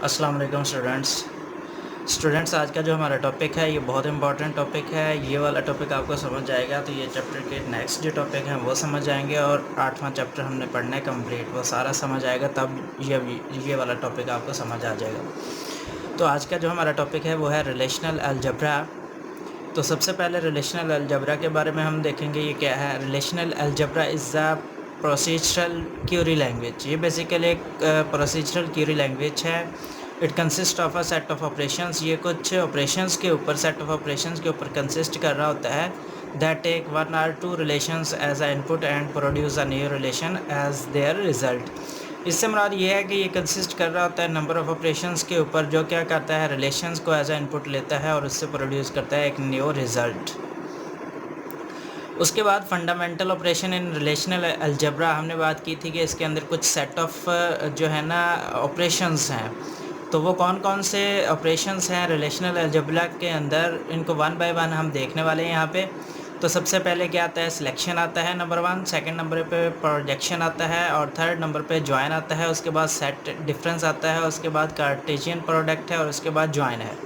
अस्सलाम वालेकुम स्टूडेंट्स आज का जो हमारा टॉपिक है ये बहुत इंपॉर्टेंट टॉपिक है। ये वाला टॉपिक आपको समझ जाएगा तो ये चैप्टर के नेक्स्ट जो टॉपिक हैं वो समझ आएंगे और 8वां चैप्टर हमने पढ़ना है कंप्लीट, वो सारा समझ आएगा तब ये वाला टॉपिक आपको समझ आ जाएगा। तो आज का जो हमारा टॉपिक है वो है रिलेशनल अलजब्रा। तो सबसे पहले रिलेशनल अलजब्रा के बारे में हम देखेंगे ये क्या है। Relational algebra is a procedural query language. ये बेसिकली एक प्रोसीजरल क्यूरी लैंग्वेज है। It consist of a set of operations. ये कुछ ऑपरेशंस के ऊपर, सेट ऑफ ऑपरेशंस के ऊपर कंसिस्ट कर रहा होता है। That take one or two relations as a input and produce a new relation as their result. इससे मुराद ये है कि ये कंसिस्ट कर रहा होता है नंबर ऑफ़ ऑपरेशंस के ऊपर, जो क्या करता है रिलेशंस को एज अ इनपुट लेता है और उससे प्रोड्यूस करता है एक न्यू रिज़ल्ट। उसके बाद फंडामेंटल ऑपरेशन इन रिलेशनल अलजब्रा हमने बात की थी कि इसके अंदर कुछ सेट ऑफ जो है ना ऑपरेशंस हैं। तो वो कौन कौन से ऑपरेशंस हैं रिलेशनल अलजब्रा के अंदर, इनको वन बाय वन हम देखने वाले हैं यहाँ पे। तो सबसे पहले क्या आता है, सिलेक्शन आता है नंबर 1, सेकंड नंबर पे प्रोजेक्शन आता है और थर्ड नंबर पे ज्वाइन आता है। उसके बाद सेट डिफरेंस आता है, उसके बाद कार्टेशियन प्रोडक्ट है और उसके बाद ज्वाइन है।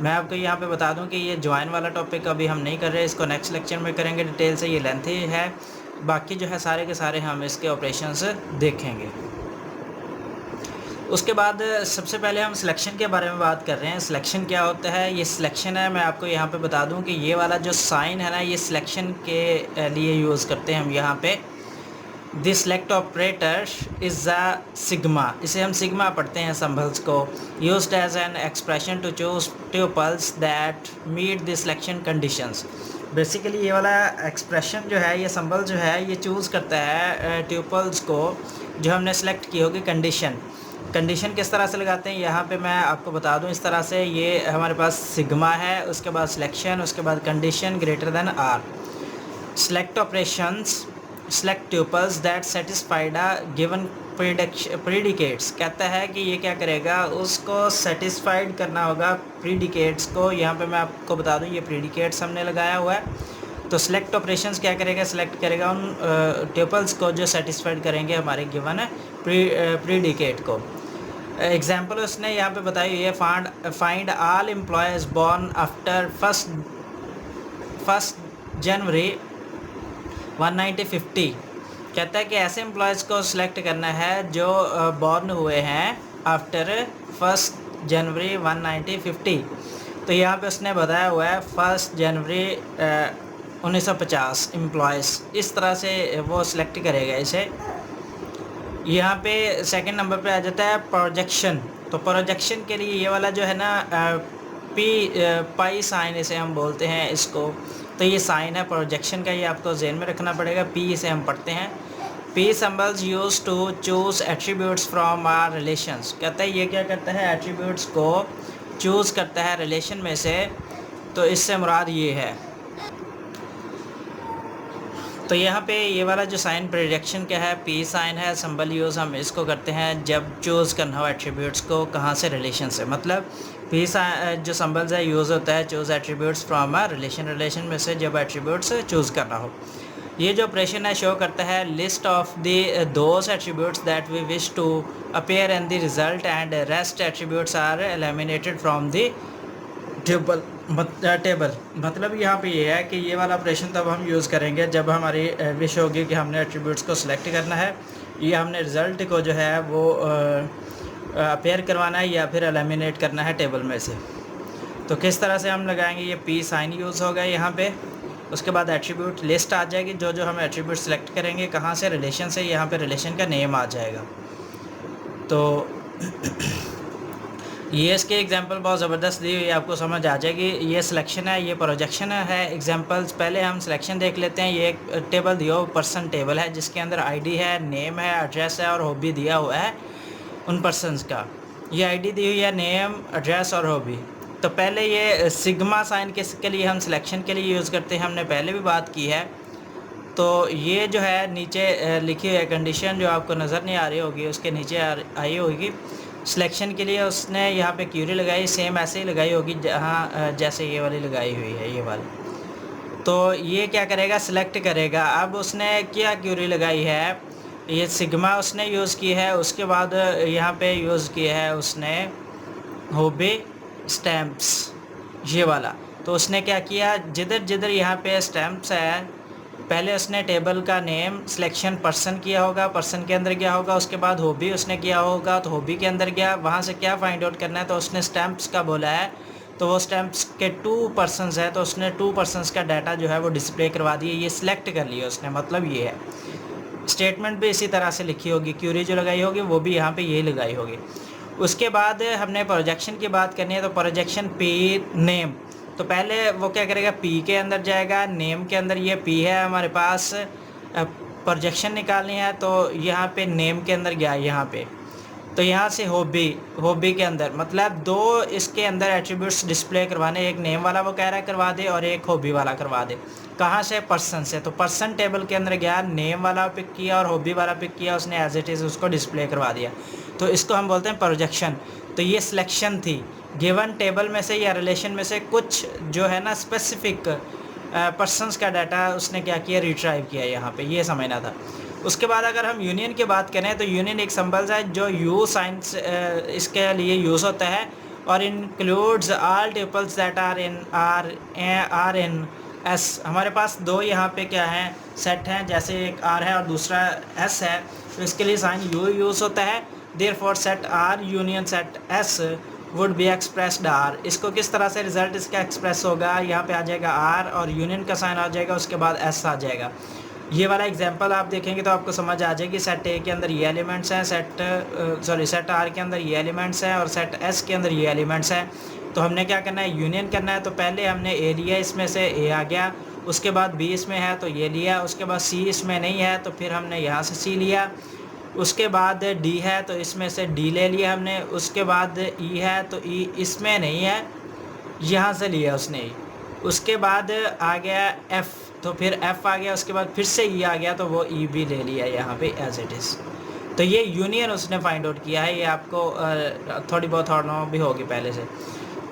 मैं आपको यहाँ पे बता दूं कि ये ज्वाइन वाला टॉपिक अभी हम नहीं कर रहे, इसको नेक्स्ट लेक्चर में करेंगे डिटेल से, ये लेंथी है। बाकी जो है सारे के सारे हम इसके ऑपरेशंस देखेंगे। उसके बाद सबसे पहले हम सिलेक्शन के बारे में बात कर रहे हैं। सिलेक्शन क्या होता है, ये सिलेक्शन है, मैं आपको यहाँ पे बता दूं कि ये वाला जो साइन है ना, ये सिलेक्शन के लिए यूज़ करते हैं हम यहाँ पे। This select operator is a sigma, इसे हम सिग्मा पढ़ते हैं सिंबल्स को। Used as an expression to choose tuples that meet the selection conditions. Basically ये वाला एक्सप्रेशन जो है, ये सिंबल जो है, ये चूज़ करता है ट्यूपल्स को जो हमने सेलेक्ट की होगी कंडीशन किस तरह से लगाते हैं यहाँ पे मैं आपको बता दूँ। इस तरह से ये हमारे पास सिग्मा है, उसके बाद सिलेक्शन, उसके बाद condition greater than R. Select operations select tuples that satisfied a given predicates. कहता है कि ये क्या करेगा, उसको सेटिस्फाइड करना होगा प्रीडिकेट्स को। यहाँ पे मैं आपको बता दूँ ये प्रीडिकेट्स हमने लगाया हुआ है। तो सेलेक्ट ऑपरेशंस क्या करेगा, सेलेक्ट करेगा उन ट्यूपल्स को जो सेटिस्फाइड करेंगे हमारे गिवन प्रीडिकेट को। एग्जाम्पल उसने यहाँ पे बताई हुई है, find all employees born after first January 1950। कहता है कि ऐसे एम्प्लॉयज़ को सिलेक्ट करना है जो बॉर्न हुए हैं आफ्टर 1 जनवरी 1950। तो यहाँ पे उसने बताया हुआ है 1 जनवरी 1950 एम्प्लॉयज़, इस तरह से वो सिलेक्ट करेगा इसे। यहाँ पे सेकंड नंबर पे आ जाता है प्रोजेक्शन। तो प्रोजेक्शन के लिए ये वाला जो है ना पाई साइन इसे हम बोलते हैं इसको। तो ये साइन है प्रोजेक्शन का, ये आपको ज़हन में रखना पड़ेगा। पी इसे हम पढ़ते हैं। Pi symbols use to choose attributes from R relations. कहता है ये क्या करता है, एट्रीब्यूट्स को चूज़ करता है रिलेशन में से। तो इससे मुराद ये है। तो यहाँ पे ये वाला जो साइन प्रोजेक्शन का है, पी साइन है, सिंबल यूज़ हम इसको करते हैं जब चूज़ करना हो एट्रीब्यूट्स को, कहाँ से, रिलेशन से। मतलब पी जो सिंबल्स है यूज़ होता है choose attributes from a relation में से जब एट्रीब्यूट्स चूज़ करना हो। ये जो ऑपरेशन है शो करता है list of the those attributes that we wish to appear in the result and rest attributes are eliminated from the table. मतलब यहाँ पे ये है कि ये वाला ऑपरेशन तब हम यूज़ करेंगे जब हमारी विश होगी कि हमने एट्रीब्यूट्स को सिलेक्ट करना है, ये हमने रिज़ल्ट को जो है वो अपेयर करवाना है या फिर एलिमिनेट करना है टेबल में से। तो किस तरह से हम लगाएंगे, ये पी साइन यूज़ होगा यहाँ पे। उसके बाद एट्रीब्यूट लिस्ट आ जाएगी, जो जो हम एट्रीब्यूट सेलेक्ट करेंगे कहाँ से, रिलेशन से। यहाँ पे रिलेशन का नेम आ जाएगा। तो ये इसके एग्जांपल बहुत ज़बरदस्त दी हुई है, आपको समझ आ जाएगी। ये सिलेक्शन है, ये प्रोजेक्शन है। एग्जांपल्स पहले हम सिलेक्शन देख लेते हैं। ये एक टेबल दिया हुआ पर्सन टेबल है जिसके अंदर आईडी है, नेम है, एड्रेस है और हॉबी दिया हुआ है उन पर्सनस का। ये आईडी दी हुई है, नेम, एड्रेस और हॉबी। तो पहले ये सिग्मा साइन के लिए हम सिलेक्शन के लिए यूज़ करते हैं, हमने पहले भी बात की है। तो ये जो है नीचे लिखी हुई है कंडीशन, जो आपको नज़र नहीं आ रही होगी, उसके नीचे आई होगी। सिलेक्शन के लिए उसने यहाँ पे क्यूरी लगाई, सेम ऐसे ही लगाई होगी जहाँ जैसे ये वाली लगाई हुई है, ये वाली। तो ये क्या करेगा, सिलेक्ट करेगा। अब उसने क्या क्यूरी लगाई है, ये सिग्मा उसने यूज़ की है। उसके बाद यहाँ पे यूज़ किया है उसने होबे स्टैम्प्स, ये वाला। तो उसने क्या किया, जिधर जिधर यहाँ पे स्टैम्प्स है, पहले उसने टेबल का नेम सिलेक्शन पर्सन किया होगा, पर्सन के अंदर गया होगा, उसके बाद हॉबी उसने किया होगा, तो हॉबी के अंदर गया, वहाँ से क्या फाइंड आउट करना है, तो उसने स्टैम्प्स का बोला है, तो वो स्टैम्प्स के 2 पर्सनस है, तो उसने 2 पर्सनस का डाटा जो है वो डिस्प्ले करवा दिया, ये सिलेक्ट कर लिया उसने, मतलब ये है। स्टेटमेंट भी इसी तरह से लिखी होगी, क्यूरी जो लगाई होगी वो भी यहाँ पे यही लगाई होगी। उसके बाद हमने प्रोजेक्शन की बात करनी है, तो प्रोजेक्शन पी नेम, तो पहले वो क्या करेगा, पी के अंदर जाएगा, नेम के अंदर ये पी है हमारे पास, प्रोजेक्शन निकालनी है, तो यहाँ पे नेम के अंदर गया यहाँ पे, तो यहाँ से हॉबी के अंदर, मतलब 2 इसके अंदर एट्रीब्यूट्स डिस्प्ले करवाने, एक नेम वाला वो कह रहा है करवा दे और एक हॉबी वाला करवा दे। कहाँ से, पर्सन से, तो पर्सन टेबल के अंदर गया, नेम वाला पिक किया और हॉबी वाला पिक किया, उसने एज इट इज़ उसको डिस्प्ले करवा दिया, तो इसको हम बोलते हैं प्रोजेक्शन। तो ये सिलेक्शन थी, गिवन टेबल में से या रिलेशन में से कुछ जो है ना स्पेसिफिक पर्सनस का डाटा उसने क्या किया, रिट्राइव किया, यहाँ पे ये समझना था। उसके बाद अगर हम यूनियन की बात करें, तो यूनियन एक सिंबल्स है जो यू साइंस इसके लिए यूज़ होता है, और includes all tuples that are in S. हमारे पास 2 यहाँ पे क्या हैं, सेट हैं, जैसे एक आर है और दूसरा एस है, तो इसके लिए साइन यू यूज़ होता है। Therefore set R union set S would be expressed R. इसको किस तरह से रिजल्ट इसका एक्सप्रेस होगा, यहाँ पे आ जाएगा आर और यूनियन का साइन आ जाएगा, उसके बाद एस आ जाएगा। ये वाला एग्जांपल आप देखेंगे तो आपको समझ आ जाएगी, सेट ए के अंदर ये एलिमेंट्स हैं, सेट आर के अंदर ये एलिमेंट्स हैं और सेट एस के अंदर ये एलिमेंट्स हैं। तो हमने क्या करना है, यूनियन करना है। तो पहले हमने ए लिया, इसमें से ए आ गया, उसके बाद बी इसमें है तो ये लिया, उसके बाद सी इसमें नहीं है तो फिर हमने यहाँ से सी लिया, उसके बाद डी है तो इसमें से डी ले लिया हमने, उसके बाद ई है तो ई इसमें नहीं है, यहाँ से लिया उसने ई, उसके बाद आ गया एफ़, तो फिर एफ़ आ गया, उसके बाद फिर से ई आ गया तो वो ई भी ले लिया यहाँ पे एज इट इज़। तो ये यूनियन उसने फाइंड आउट किया है, ये आपको थोड़ी बहुत और भी होगी पहले से।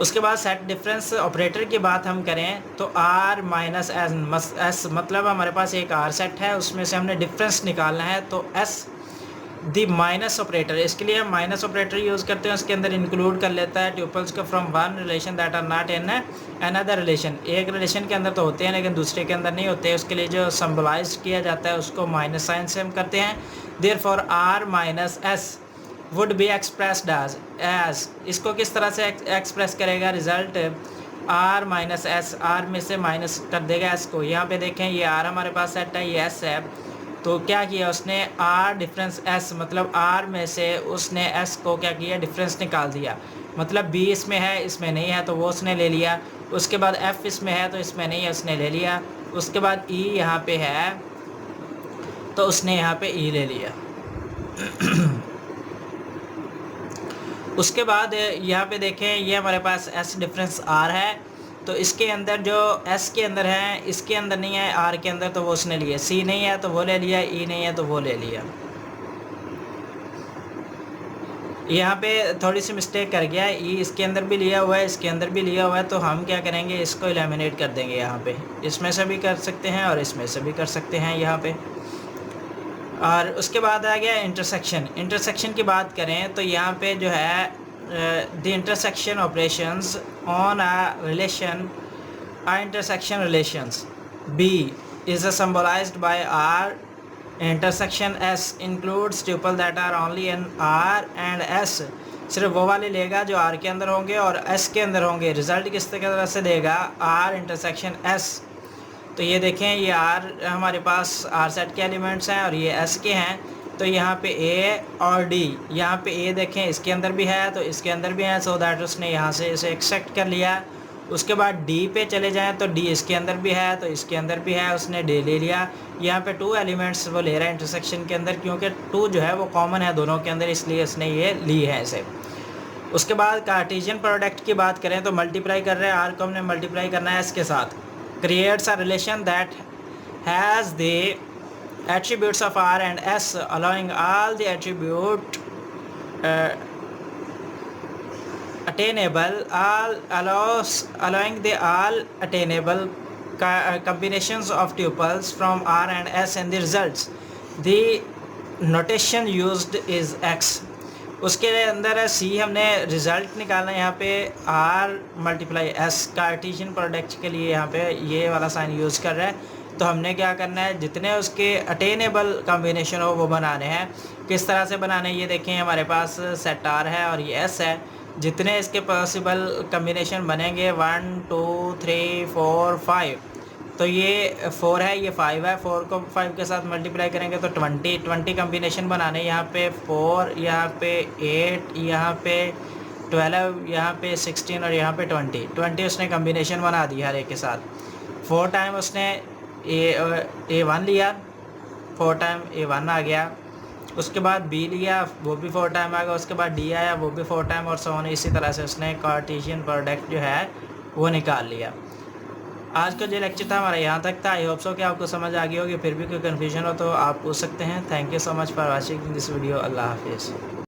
उसके बाद सेट डिफरेंस ऑपरेटर की बात हम करें तो आर माइनस एस, मतलब हमारे पास एक आर सेट है, उसमें से हमने डिफरेंस निकालना है, तो एस दी माइनस ऑपरेटर, इसके लिए हम माइनस ऑपरेटर यूज़ करते हैं, उसके अंदर इंक्लूड कर लेता है ट्यूपल्स को from one relation that are not in another relation. एक रिलेशन के अंदर तो होते हैं लेकिन दूसरे के अंदर नहीं होते, उसके लिए जो सिंबलाइज किया जाता है उसको माइनस साइन से हम करते हैं। Therefore R minus S would be expressed as, इसको किस तरह से एक्सप्रेस करेगा, result R minus S, R में से माइनस कर देगा एस को। यहाँ पे देखें ये आर हमारे पास सेट है, ये एस है, तो क्या किया उसने, आर डिफरेंस एस, मतलब आर में से उसने एस को क्या किया, डिफरेंस निकाल दिया, मतलब बी इसमें है इसमें नहीं है तो वो उसने ले लिया, उसके बाद एफ़ इसमें है तो इसमें नहीं है उसने ले लिया, उसके बाद ई यहाँ पे है तो उसने यहाँ पे ई ले लिया। उसके बाद यहाँ पे देखें ये हमारे पास एस डिफरेंस आर है, तो इसके अंदर जो एस के अंदर है इसके अंदर नहीं है, आर के अंदर तो वो उसने लिया, सी नहीं है तो वो ले लिया, ई नहीं है तो वो ले लिया। यहाँ पे थोड़ी सी मिस्टेक कर गया, ई इसके अंदर भी लिया हुआ है इसके अंदर भी लिया हुआ है, तो हम क्या करेंगे इसको एलिमिनेट कर देंगे। यहाँ पे इसमें से भी कर सकते हैं और इसमें से भी कर सकते हैं यहाँ पे। और उसके बाद आ गया इंटरसेक्शन। इंटरसेक्शन की बात करें तो यहाँ पे जो है the intersection operations on a relation, intersection relations B is symbolized by R, intersection S includes tuple that are only in R and S, सिर्फ वो वाले लेगा जो आर के अंदर होंगे और एस के अंदर होंगे। रिजल्ट किस तरह से देगा, आर इंटरसेक्शन एस, तो ये देखें ये आर हमारे पास आर सेट के एलिमेंट्स हैं और ये एस के हैं, तो यहाँ पे ए और डी, यहाँ पे ए देखें इसके अंदर भी है तो इसके अंदर भी है, सो दैट उसने यहाँ से इसे एक्सेप्ट कर लिया। उसके बाद डी पे चले जाएं तो डी इसके अंदर भी है तो इसके अंदर भी है, उसने डी ले लिया। यहाँ पे 2 एलिमेंट्स वो ले रहा है इंटरसेक्शन के अंदर, क्योंकि 2 जो है वो कॉमन है दोनों के अंदर, इसलिए इसने ये ली है इसे। उसके बाद कार्टेशियन प्रोडक्ट की बात करें तो मल्टीप्लाई कर रहे हैं, आर को हमने मल्टीप्लाई करना है एस के साथ, creates a relation that has the attributes of R and S, allowing all the attribute attainable, allowing the all attainable combinations of tuples from R and S in the results. The notation used is X. उसके अंदर सी हमने result निकालना है यहाँ पे R multiply S Cartesian product के लिए यहाँ पे ये वाला साइन यूज़ कर रहा है। तो हमने क्या करना है, जितने उसके अटेनेबल कॉम्बिनेशन हो वो बनाने हैं। किस तरह से बनाने ये देखें, हमारे पास सेट आर है और ये एस है। जितने इसके पॉसिबल कॉम्बिनेशन बनेंगे 1 2 3 4 5, तो ये 4 है, ये 5 है। 4 को 5 के साथ मल्टीप्लाई करेंगे तो 20 कॉम्बिनेशन बनाने। यहाँ पे 4, यहाँ पे 8, यहाँ पे 12, यहाँ पे 16 और यहाँ पे 20 उसने कॉम्बिनेशन बना दी हर एक के साथ। 4 टाइम उसने A1 लिया, 4 टाइम A1 आ गया। उसके बाद B लिया, वो भी 4 टाइम आ गया। उसके बाद D आया, वो भी 4 टाइम, और सो ऑन। इसी तरह से उसने कार्टेशियन प्रोडक्ट जो है वो निकाल लिया। आज का जो लेक्चर था हमारा यहाँ तक था। आई होप सो कि आपको समझ आ गई होगी। फिर भी कोई कन्फ्यूजन हो तो आप पूछ सकते हैं। Thank you so much for watching this video. अल्लाह हाफिज़।